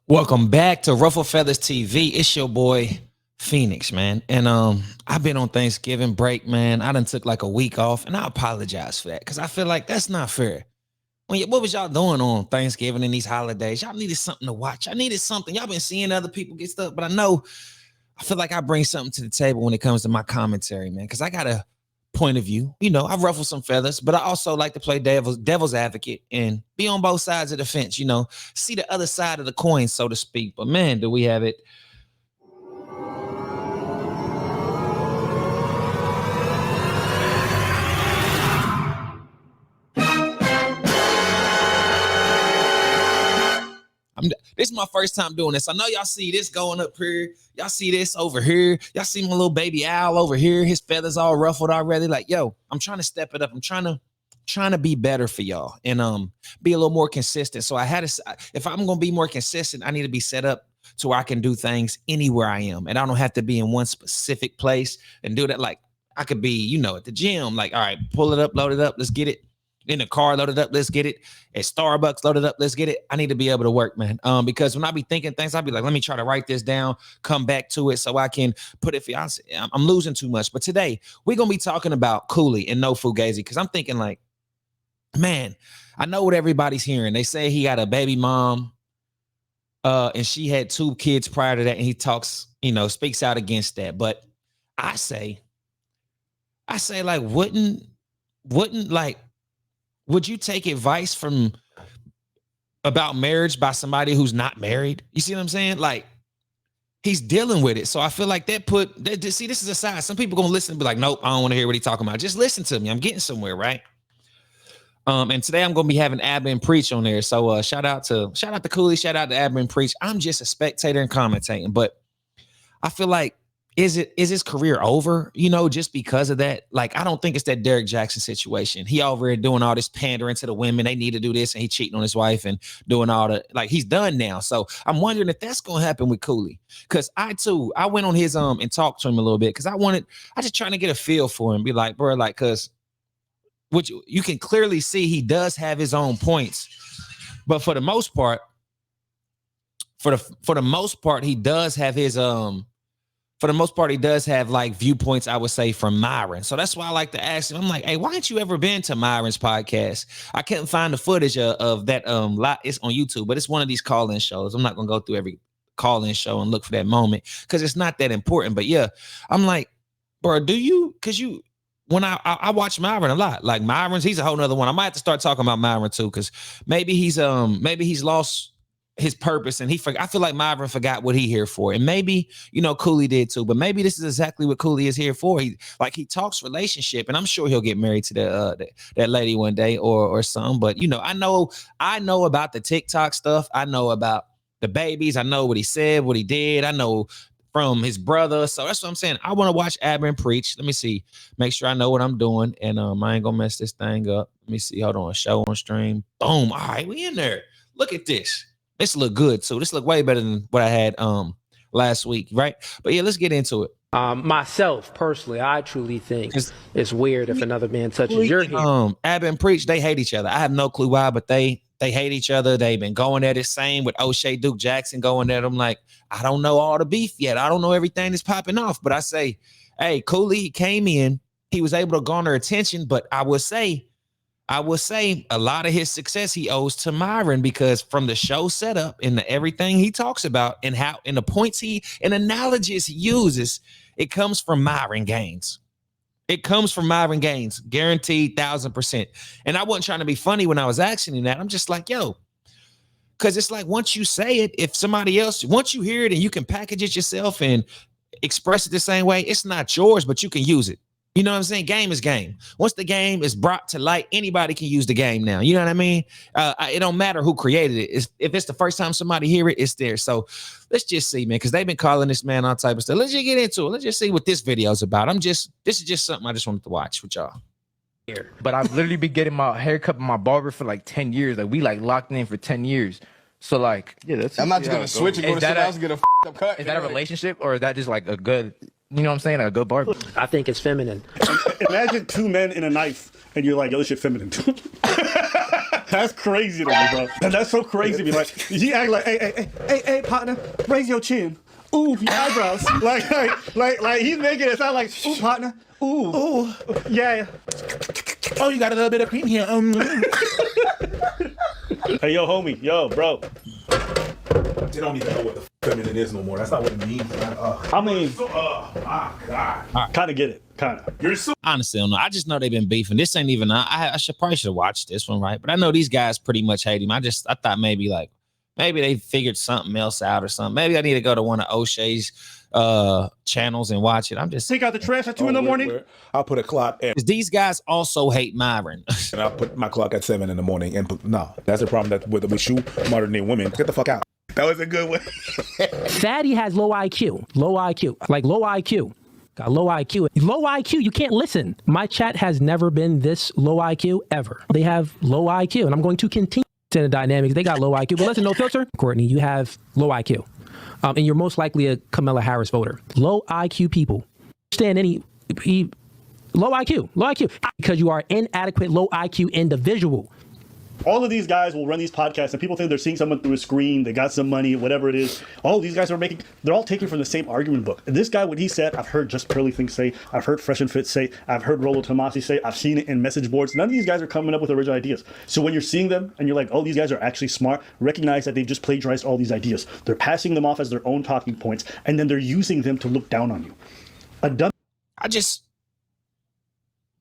Welcome back to Ruffle Feathers TV. It's your boy Phoenix, man. And I've been on Thanksgiving break, man. I done took like a week off, and I apologize for that because I feel like that's not fair. What was y'all doing on Thanksgiving and these holidays? Y'all needed something to watch. I needed something. Y'all been seeing other people get stuff, but I feel like I bring something to the table when it comes to my commentary, man, because I got a point of view. You know, I ruffle some feathers, but I also like to play devil's advocate and be on both sides of the fence, you know, see the other side of the coin, so to speak. But man, do we have it. This is my first time doing this. I know y'all see this going up here. Y'all see this over here. Y'all see my little baby owl over here. His feathers all ruffled already. Like, yo, I'm trying to step it up. I'm trying to be better for y'all and be a little more consistent. So if I'm gonna be more consistent, I need to be set up to where I can do things anywhere I am, and I don't have to be in one specific place and do that. Like I could be, you know, at the gym. Like, all right, pull it up, load it up, let's get it. In the car, loaded up, let's get it. At Starbucks, loaded up, let's get it. I need to be able to work, man. Because when I be thinking things, I'll be like, let me try to write this down, come back to it so I can put it. I'm losing too much. But today, we're going to be talking about Cooley and No Fugazi because I'm thinking like, man, I know what everybody's hearing. They say he had a baby mom and she had 2 kids prior to that. And he talks, you know, speaks out against that. But I say like, wouldn't like, would you take advice about marriage by somebody who's not married? You see what I'm saying? Like, he's dealing with it. So I feel like see, this is a side. Some people gonna listen and be like, nope, I don't want to hear what he's talking about. Just listen to me. I'm getting somewhere, right? And today I'm gonna be having Admin Preach on there. So shout out to Cooley, shout out to Admin Preach. I'm just a spectator and commentating, but I feel like is his career over, you know, just because of that? Like, I don't think it's that Derek Jackson situation. He over here doing all this pandering to the women. They need to do this, and he cheating on his wife and doing all the, like, he's done now. So I'm wondering if that's going to happen with Cooley. Because I went on his and talked to him a little bit because I just trying to get a feel for him. Be like, bro, like, because which you can clearly see he does have his own points. But for the most part, he does have his for the most part, he does have like viewpoints, I would say, from Myron. So that's why I like to ask him. I'm like, hey, why ain't you ever been to Myron's podcast? I couldn't find the footage of that. It's on YouTube, but it's one of these call-in shows. I'm not gonna go through every call-in show and look for that moment because it's not that important. But yeah, I'm like, bro, when I watch Myron a lot, like he's a whole nother one. I might have to start talking about Myron too, because maybe he's lost his purpose, and I feel like Myron forgot what he here for, and maybe, you know, Cooley did too, but maybe this is exactly what Cooley is here for. He talks relationship, and I'm sure he'll get married to that lady one day or something. But you know, I know about the TikTok stuff. I know about the babies. I know what he said, what he did. I know from his brother. So that's what I'm saying. I want to watch Admin Preach. Let me see, make sure I know what I'm doing, and I ain't gonna mess this thing up. Let me see. Hold on, show on stream. Boom. All right, we in there. Look at this. This look good too. This look way better than what I had last week, right? But yeah, let's get into it. Myself personally, I truly think it's weird if another man touches your hair. Ab and Preach, they hate each other. I have no clue why, but they hate each other. They've been going at it. Same with O'Shea Duke Jackson going at them. Like, I don't know all the beef yet. I don't know everything that's popping off. But I say, hey, Cooley came in. He was able to garner attention. But I would say a lot of his success he owes to Myron, because from the show setup and everything he talks about and how and the points and analogies he uses, it comes from Myron Gaines. It comes from Myron Gaines, guaranteed 1,000%. And I wasn't trying to be funny when I was asking him that. I'm just like, yo, because it's like once you say it, once you hear it and you can package it yourself and express it the same way, it's not yours, but you can use it. You know what I'm saying? Game is game. Once the game is brought to light, anybody can use the game now. You know what I mean? It don't matter who created it. If it's the first time somebody hear it, it's there. So let's just see, man, because they've been calling this man all type of stuff. Let's just get into it. Let's just see what this video is about. This is just something I just wanted to watch with y'all. But I've literally been getting my haircut by my barber for like 10 years. Like, we like locked in for 10 years. So like, yeah, I'm not just gonna switch and go to somebody else and get a up cut. Is that a relationship, or is that just like a good, you know what I'm saying, a good barber? I think it's feminine. Imagine 2 men in a knife, and you're like, yo, this shit feminine. That's crazy to me, bro. And that's so crazy to me. Like, he act like, hey, partner, raise your chin. Ooh, your eyebrows. like he's making it sound like, ooh, partner. Ooh, yeah. Oh, you got a little bit of cream here. Hey, yo, homie, yo, bro. They don't even know what the feminine is no more. That's not what it means. I mean, my God. kind of get it, kind of. You're so Honestly, I don't know. I just know they've been beefing. This ain't even. I should probably have watched this one, right? But I know these guys pretty much hate him. I thought maybe they figured something else out or something. Maybe I need to go to one of O'Shea's channels and watch it. I'm just Take out the trash at 2 in the morning. I'll put a clock at, these guys also hate Myron. and I'll put my clock at 7 in the morning. And no, that's the problem that with shoe modern day women. Get the fuck out. That was a good one. Fatty has low IQ. Low IQ. Like low IQ. Got low IQ. Low IQ, you can't listen. My chat has never been this low IQ ever. They have low IQ, and I'm going to continue in the dynamics. They got low IQ. But listen, no filter. Courtney, you have low IQ. And you're most likely a Kamala Harris voter. Low IQ people. Stand low IQ. Because you are inadequate, low IQ individual. All of these guys will run these podcasts and people think they're seeing someone through a screen, they got some money, whatever it is. Oh, these guys they're all taken from the same argument book. And this guy, what he said, I've heard Just Pearly Things say, I've heard Fresh and Fit say, I've heard Rolo Tomasi say, I've seen it in message boards. None of these guys are coming up with original ideas. So when you're seeing them and you're like, oh, these guys are actually smart, recognize that they've just plagiarized all these ideas. They're passing them off as their own talking points, and then they're using them to look down on you. A dummy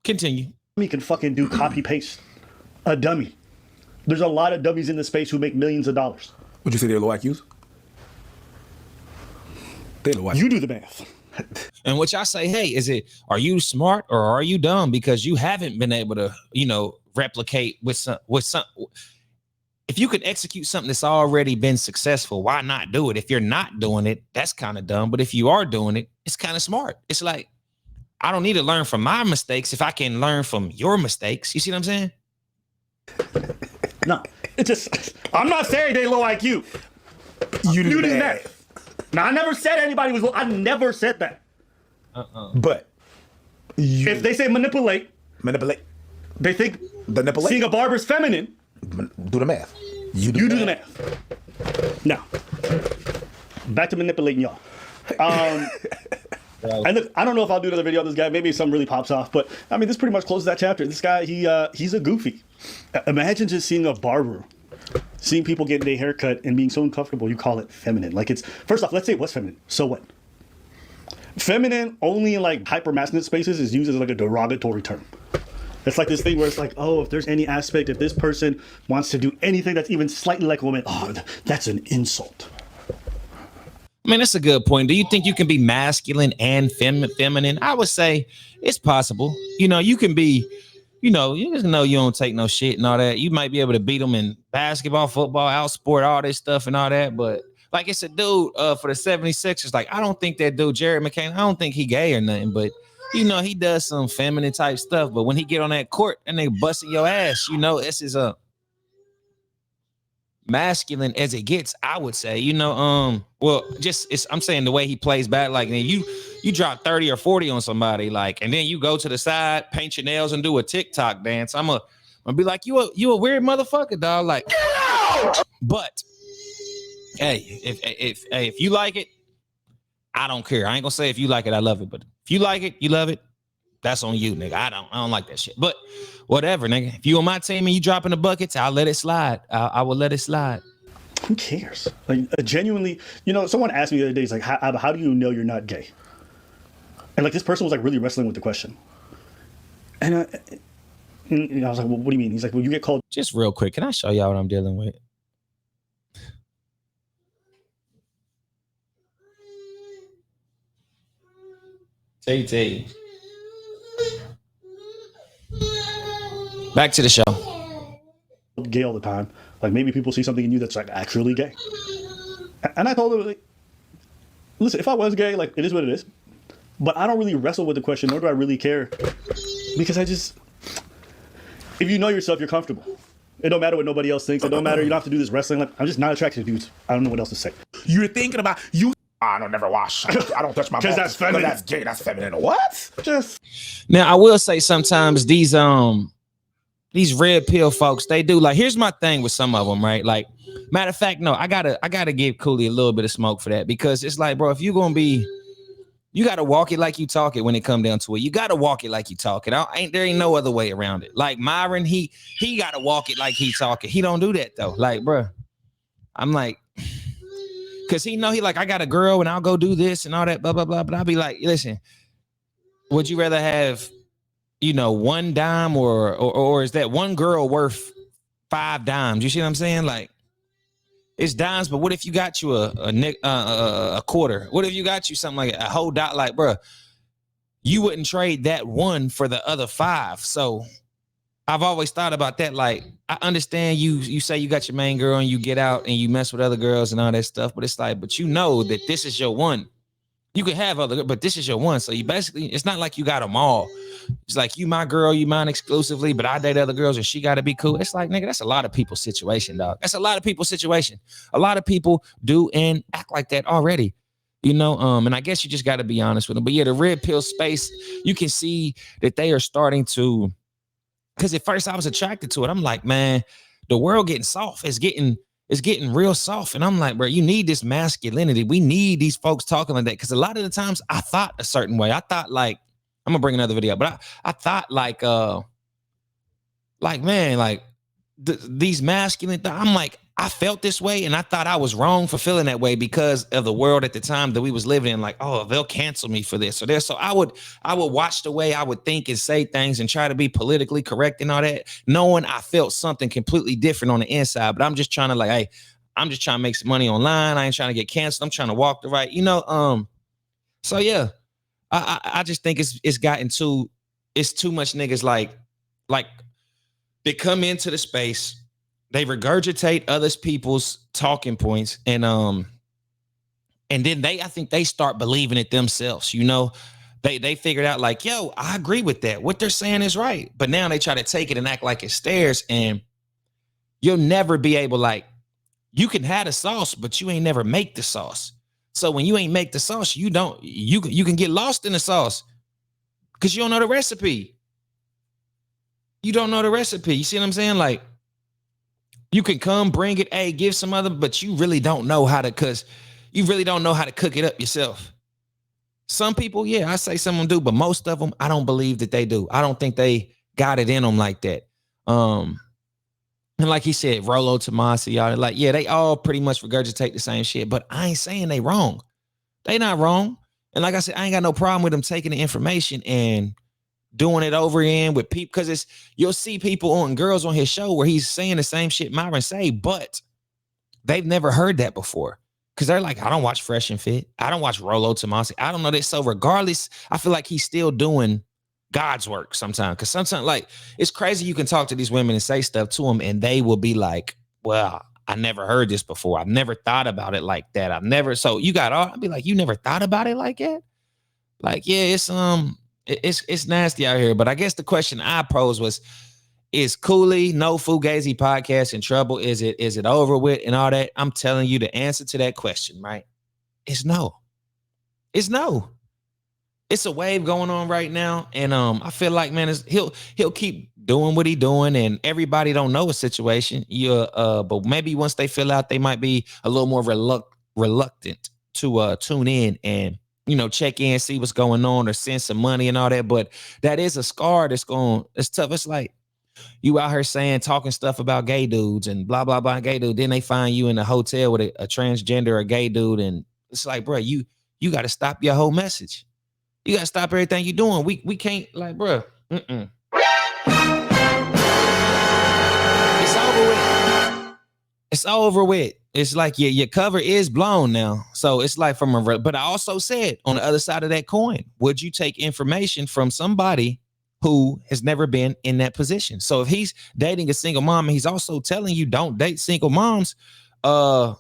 Continue. can fucking do copy paste. A dummy. There's a lot of dummies in the space who make millions of dollars. Would you say they're low IQs? They're low IQs. You do the math. And which I say, hey, are you smart or are you dumb? Because you haven't been able to, replicate with some. If you could execute something that's already been successful, why not do it? If you're not doing it, that's kind of dumb. But if you are doing it, it's kind of smart. It's like, I don't need to learn from my mistakes if I can learn from your mistakes. You see what I'm saying? No, it's just, I'm not saying they low IQ. You do that. Now, I never said anybody was low. I never said that. But if they say manipulate, they think seeing a barber's feminine. Do the math. You do the math. Now, back to manipulating y'all. And look, I don't know if I'll do another video on this guy. Maybe something really pops off. But, I mean, this pretty much closes that chapter. This guy, he's a goofy. Imagine just seeing a barber, seeing people getting their haircut and being so uncomfortable, you call it feminine. Like, it's, first off, let's say what's feminine. So what? Feminine only in, like, hyper-masculine spaces is used as, like, a derogatory term. It's like this thing where it's like, oh, if there's any aspect, if this person wants to do anything that's even slightly like a woman, oh, that's an insult. I mean, that's a good point. Do you think you can be masculine and feminine? I would say it's possible. You can be, you just know you don't take no shit and all that. You might be able to beat them in basketball, football, outsport, all this stuff and all that. But like it's a dude for the 76ers, like, I don't think that dude, Jared McCain, I don't think he gay or nothing, but he does some feminine type stuff. But when he get on that court and they busting your ass, this is a masculine as it gets, I would say. I'm saying the way he plays back, like, you drop 30 or 40 on somebody, like, and then you go to the side, paint your nails, and do a TikTok dance. I'm gonna be like, you a weird motherfucker, dog. Like, but hey, if you like it, I don't care. I ain't gonna say if you like it, I love it. But if you like it, you love it. That's on you, nigga. I don't like that shit. But whatever, nigga. If you on my team and you dropping the buckets, I'll let it slide. I will let it slide. Who cares? Like, genuinely, someone asked me the other day, it's like, how do you know you're not gay? And like, this person was like really wrestling with the question. And I was like, well, what do you mean? He's like, well, you get called. Just real quick, can I show y'all what I'm dealing with? TT. Back to the show. Gay all the time. Like, maybe people see something in you that's like actually gay. And I told him, like, listen, if I was gay, like, it is what it is. But I don't really wrestle with the question, nor do I really care. Because if you know yourself, you're comfortable. It don't matter what nobody else thinks. It don't matter. You don't have to do this wrestling. Like, I'm just not attracted to dudes. I don't know what else to say. You're thinking about you. I don't never wash. I don't touch my balls. Because that's feminine. That's gay. That's feminine. What? Just now, I will say sometimes these these red pill folks, they do like, here's my thing with some of them, right? Like, matter of fact, no, I gotta give Cooley a little bit of smoke for that, because it's like, bro, if you're gonna be, you gotta walk it like you talk it when it come down to it. You gotta walk it like you talk it. There ain't no other way around it. Like Myron, he gotta walk it like he talk it. He don't do that though. Like, bro, I'm like, cause he know he like, I got a girl and I'll go do this and all that, blah, blah, blah. But I'll be like, listen, would you rather have, you know, one dime or is that one girl worth 5 dimes? You see what I'm saying? Like, it's dimes, but what if you got you a quarter? What if you got you something like a whole dot? Like, bro, you wouldn't trade that one for the other 5. So I've always thought about that. Like, I understand you say you got your main girl and you get out and you mess with other girls and all that stuff, but it's like, but you know that this is your one. You can have other, but this is your one. So you basically, it's not like you got them all. It's like, you my girl, you mine exclusively, but I date other girls and she got to be cool. It's like, nigga, that's a lot of people's situation, dog. That's a lot of people's situation. A lot of people do and act like that already, you know? And I guess you just got to be honest with them. But yeah, the red pill space, you can see that they are starting to, because at first I was attracted to it. I'm like, man, the world getting soft. It's getting real soft. And I'm like, bro, you need this masculinity. We need these folks talking like that. Because a lot of the times I thought a certain way. I thought like, I'm gonna bring another video up, but I thought like man, like these masculine, I'm like, I felt this way and I thought I was wrong for feeling that way because of the world at the time that we was living in. Like, oh, they'll cancel me for this or this. So I would watch the way I would think and say things and try to be politically correct and all that, knowing I felt something completely different on the inside. But I'm just trying to like, hey, I'm just trying to make some money online. I ain't trying to get canceled. I'm trying to walk the right, you know. So yeah, I just think it's gotten too much niggas like they come into the space, they regurgitate others people's talking points, and then I think they start believing it themselves. You know, they figured out like, yo, I agree with that. What they're saying is right. But now they try to take it and act like it's theirs, and you'll never be able, like, you can have the sauce, but you ain't never make the sauce. So when you ain't make the sauce, you can get lost in the sauce because you don't know the recipe. You don't know the recipe. You see what I'm saying? Like, you can come, bring it, hey, give some other, but you really don't know how to, because you really don't know how to cook it up yourself. Some people, yeah, I say some of them do, but most of them, I don't believe that they do. I don't think they got it in them like that. And like he said, Rollo, Tomasi, y'all, like, yeah, they all pretty much regurgitate the same shit, but I ain't saying they wrong. They not wrong. And like I said, I ain't got no problem with them taking the information and doing it over again with people, because you'll see people on girls on his show where he's saying the same shit Myron say, but they've never heard that before. Because they're like, I don't watch Fresh and Fit. I don't watch Rollo Tomasi. I don't know this. So regardless, I feel like he's still doing God's work sometimes. Because sometimes, like, it's crazy. You can talk to these women and say stuff to them, and they will be like, well, I never heard this before. I've never thought about it like that. So you got all, I'd be like, you never thought about it like that? Like, yeah, it's nasty out here. But I guess the question I posed was, is Cooley, No Fugazi podcast in trouble? Is it over with and all that? I'm telling you the answer to that question, right? It's no. It's no. It's a wave going on right now. And I feel like, man, he'll keep doing what he doing, and everybody don't know a situation. But maybe once they fill out, they might be a little more reluctant to tune in and, you know, check in, see what's going on, or send some money and all that. But that is a scar it's tough. It's like you out here talking stuff about gay dudes and blah, blah, blah, gay dude. Then they find you in a hotel with a transgender or gay dude. And it's like, bro, you got to stop your whole message. You got to stop everything you're doing. We can't, like, bro. It's over with. It's over with. It's like your cover is blown now. So it's like but I also said on the other side of that coin, would you take information from somebody who has never been in that position? So if he's dating a single mom and he's also telling you don't date single moms, I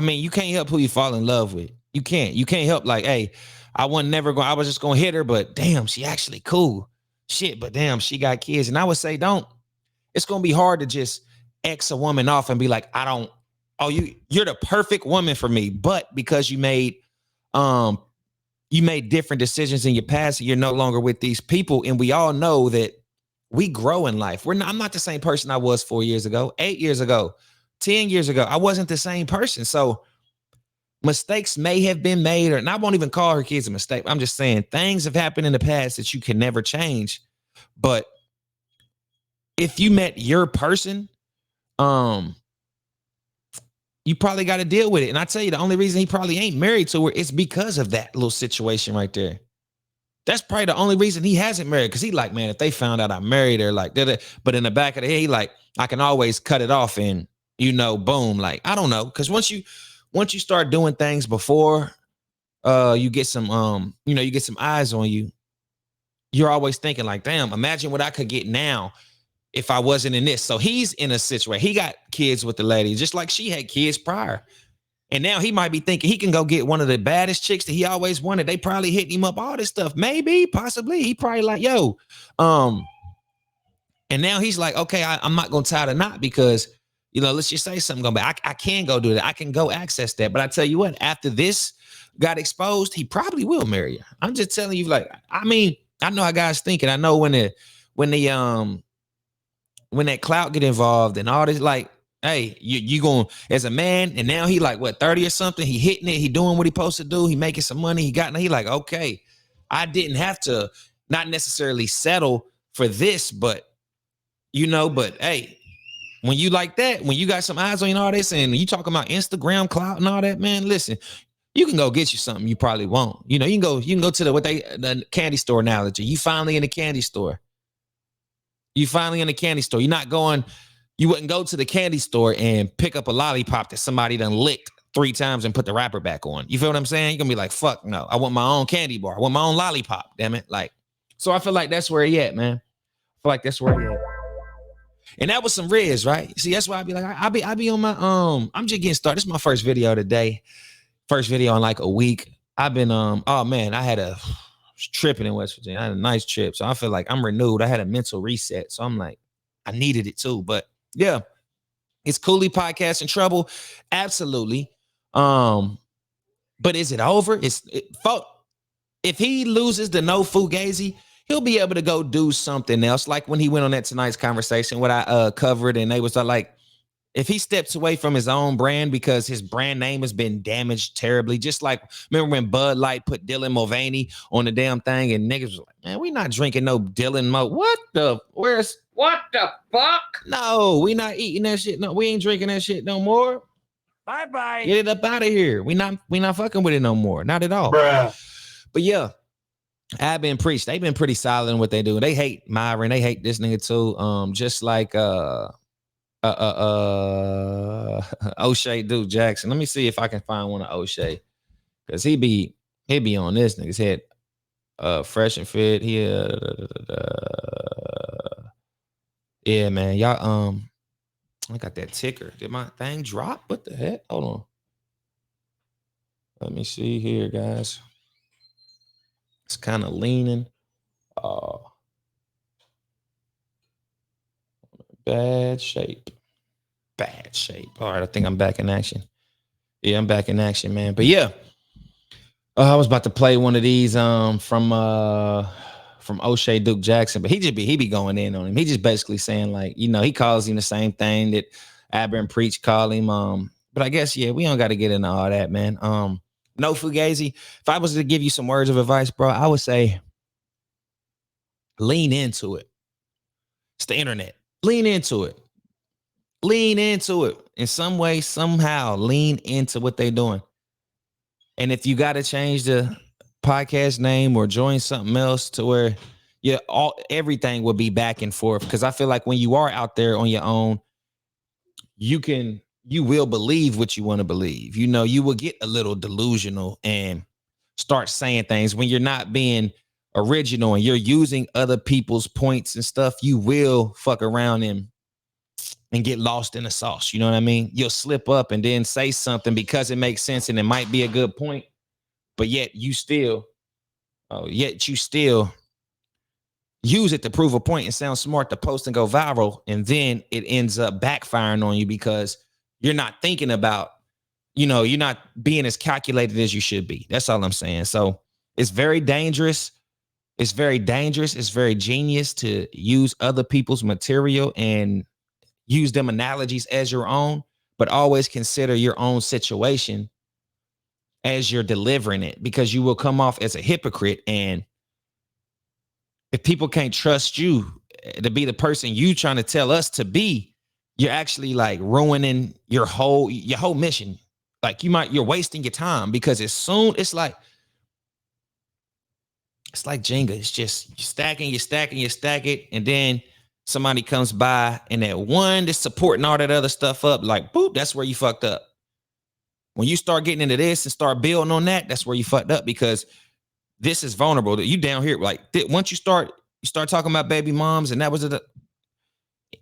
mean, you can't help who you fall in love with. You can't help, like, hey, I was just going to hit her, but damn, she actually cool. Shit, but damn, she got kids. And I would say, it's going to be hard to just X a woman off and be like, you're the perfect woman for me. But because you made different decisions in your past, and you're no longer with these people. And we all know that we grow in life. I'm not the same person I was 4 years ago, 8 years ago, 10 years ago. I wasn't the same person. So mistakes may have been made, and I won't even call her kids a mistake. I'm just saying things have happened in the past that you can never change. But if you met your person, you probably got to deal with it. And I tell you, the only reason he probably ain't married to her is because of that little situation right there. That's probably the only reason he hasn't married. Because he like, man, if they found out I married her, like, but in the back of the head, he like, I can always cut it off and, boom. Like, I don't know. Because once you start doing things before you get some, you get some eyes on you, you're always thinking like, damn, imagine what I could get now if I wasn't in this. So he's in a situation. He got kids with the lady, just like she had kids prior. And now he might be thinking he can go get one of the baddest chicks that he always wanted. They probably hitting him up, all this stuff. Maybe, possibly. He probably like, yo. And now he's like, okay, I'm not going to tie the knot because, let's just say something going back. I can go do that. I can go access that. But I tell you what, after this got exposed, he probably will marry her. I'm just telling you, like, I mean, I know how guys thinking. I know when that clout get involved and all this, like, hey, you going as a man, and now he like what 30 or something, he hitting it, he doing what he supposed to do, he making some money, he like, okay, I didn't have to not necessarily settle for this, but hey, when you like that, when you got some eyes on you and all this, and you talking about Instagram clout and all that, man, listen, you can go get you something you probably won't. You can go to the candy store analogy. You finally in the candy store. You wouldn't go to the candy store and pick up a lollipop that somebody done licked 3 times and put the wrapper back on. You feel what I'm saying? You're gonna be like, fuck no, I want my own candy bar. I want my own lollipop, damn it. Like, so I feel like that's where he at, man. I feel like that's where he at. And that was some Riz, right? See, that's why I be like, I be on my I'm just getting started. This is my first video today. First video in like a week. I've been oh man, I had a tripping in West Virginia. I had a nice trip. So I feel like I'm renewed. I had a mental reset. So I'm like, I needed it too. But yeah, it's Cooley Podcast in Trouble. Absolutely. But is it over? If he loses the No Fugazi, he'll be able to go do something else. Like when he went on that Tonight's Conversation, what I covered, and they was like, if he steps away from his own brand because his brand name has been damaged terribly, just like, remember when Bud Light put Dylan Mulvaney on the damn thing and niggas was like, man, we not drinking no Dylan Mo. What the fuck? No, we not eating that shit. No, we ain't drinking that shit no more. Bye-bye. Get it up out of here. We not fucking with it no more. Not at all. Bruh. But yeah, I've been preached. They've been pretty solid in what they do. They hate Myron. They hate this nigga too. Just like O'Shea Duke Jackson. Let me see if I can find one of O'Shea, because he be on this nigga's head. Fresh and fit here. Yeah, man. Y'all I got that ticker. Did my thing drop? What the heck? Hold on. Let me see here, guys. It's kind of leaning. Bad shape. All right, I think I'm back in action. Yeah, I'm back in action, man. But yeah, I was about to play one of these from O'Shea Duke Jackson, but he be going in on him. He just basically saying like, he calls him the same thing that Aber and Preach call him. But I guess we don't got to get into all that, man. No Fugazi. If I was to give you some words of advice, bro, I would say lean into it. It's the internet. Lean into it. In some way, somehow, lean into what they're doing. And if you got to change the podcast name or join something else to where everything will be back and forth. Because I feel like when you are out there on your own, you will believe what you want to believe. You will get a little delusional and start saying things when you're not being original and you're using other people's points and stuff. You will fuck around and get lost in the sauce. You know what I mean? You'll slip up and then say something because it makes sense and it might be a good point, but yet you still use it to prove a point and sound smart to post and go viral. And then it ends up backfiring on you because you're not thinking about, you're not being as calculated as you should be. That's all I'm saying. So it's very dangerous. it's very dangerous. It's very genius to use other people's material and use them analogies as your own, but always consider your own situation as you're delivering it, because you will come off as a hypocrite. And if people can't trust you to be the person you trying to tell us to be, you're actually like ruining your whole mission. Like you're wasting your time, because as soon it's like Jenga. It's just you stack it, and then somebody comes by and that one that's supporting all that other stuff up, like boop, that's where you fucked up. When you start getting into this and start building on that, that's where you fucked up, because this is vulnerable. That you down here, like once you start talking about baby moms, and that was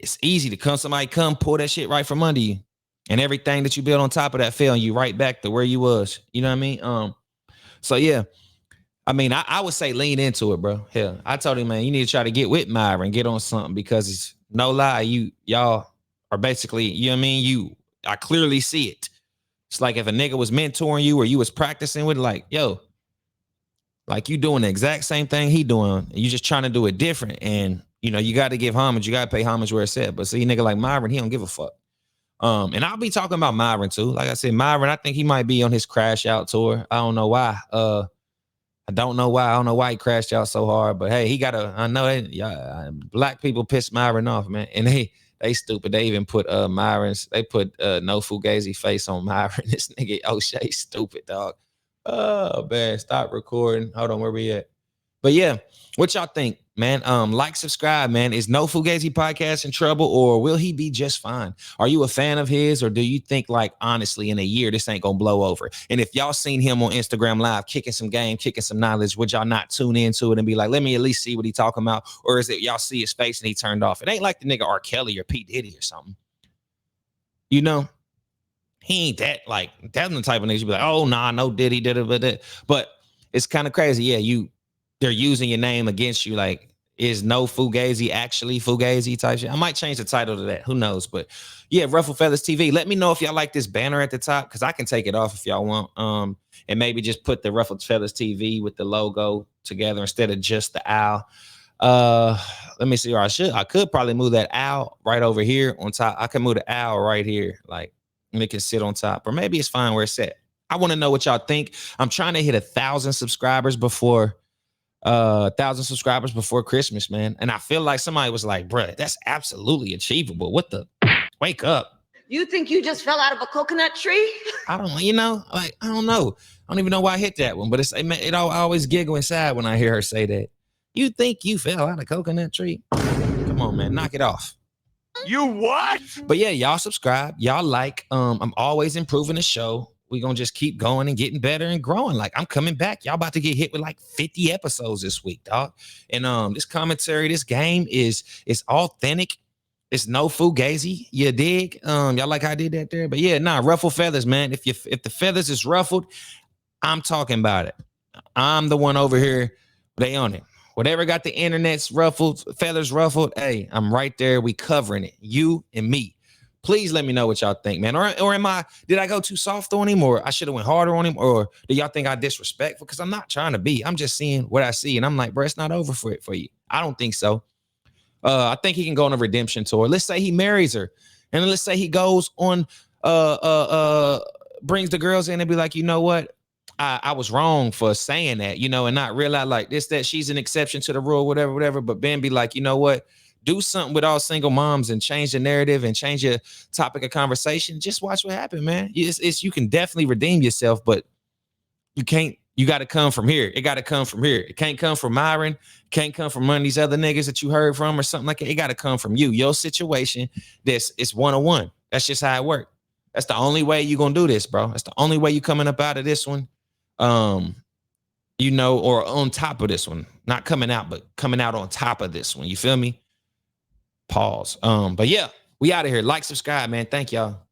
it's easy to somebody pull that shit right from under you, and everything that you build on top of that fell, and you right back to where you was. You know what I mean? So yeah. I mean, I would say lean into it, bro. Hell, I told him, man, you need to try to get with Myra and get on something, because it's no lie. Y'all are basically, you know what I mean? I clearly see it. It's like if a nigga was mentoring you or you was practicing with, like, yo, like you doing the exact same thing he doing. You just trying to do it different. And, you know, you got to give homage. You got to pay homage where it's at. But see, nigga like Myron, he don't give a fuck. And I'll be talking about Myron too. Like I said, Myron, I think he might be on his crash out tour. I don't know why. I don't know why he crashed out so hard, but hey, I know black people piss Myron off, man. And they stupid. They even put No Fugazi face on Myron. This nigga O'Shea stupid, dog. Oh man, stop recording. Hold on, where we at? But yeah, what y'all think, man? Like, subscribe, man. Is No Fugazi podcast in trouble, or will he be just fine? Are you a fan of his, or do you think, like, honestly, in a year this ain't gonna blow over? And if y'all seen him on Instagram Live kicking some game, kicking some knowledge, would y'all not tune into it and be like, let me at least see what he talking about? Or is it y'all see his face and he turned off? It ain't like the nigga R. Kelly or P. Diddy or something. You know, he ain't that, like, that's the type of nigga you be like, oh nah, no Diddy did it, but it's kind of crazy. Yeah, they're using your name against you. Like, is No Fugazi actually Fugazi type shit? I might change the title to that. Who knows? But yeah, Ruffle Feathers TV. Let me know if y'all like this banner at the top, because I can take it off if y'all want. And maybe just put the Ruffle Feathers TV with the logo together instead of just the owl. Let me see. Or I could probably move that owl right over here on top. I can move the owl right here, like, and it can sit on top. Or maybe it's fine where it's at. I want to know what y'all think. I'm trying to hit 1,000 subscribers before 1,000 subscribers before Christmas, man. And I feel like somebody was like, bruh, that's absolutely achievable. What the? Wake up. You think you just fell out of a coconut tree? I don't know. I don't know. I don't even know why I hit that one, but I always giggle inside when I hear her say that. You think you fell out of a coconut tree? Come on, man. Knock it off. You what? But yeah, y'all subscribe. Y'all like. I'm always improving the show. We're going to just keep going and getting better and growing. Like, I'm coming back. Y'all about to get hit with like 50 episodes this week, dog. And this commentary, this game is authentic. It's No Fugazi. You dig? Y'all like how I did that there? But yeah, ruffle feathers, man. If the feathers is ruffled, I'm talking about it. I'm the one over here. They on it. Whatever got the internet's ruffled, feathers ruffled, hey, I'm right there. We covering it. You and me. Please let me know what y'all think, man. Or did I go too soft on him, or I should have went harder on him, or do y'all think I disrespectful? Because I'm not trying to be. I'm just seeing what I see, and I'm like, bro, it's not over for you. I don't think so. I think he can go on a redemption tour. Let's say he marries her, and let's say he goes on, brings the girls in and be like, you know what? I was wrong for saying that, you know, and not realize like that she's an exception to the rule, whatever. But Ben be like, you know what? Do something with all single moms and change the narrative and change your topic of conversation. Just watch what happened, man. You can definitely redeem yourself, but you got to come from here. It got to come from here. It can't come from Myron. Can't come from one of these other niggas that you heard from or something like that. It got to come from you. Your situation, it's one-on-one. That's just how it works. That's the only way you're going to do this, bro. That's the only way you coming up out of this one. You know, or on top of this one. Not coming out, but coming out on top of this one. You feel me? Pause. But yeah, we out of here. Like, subscribe, man. Thank y'all.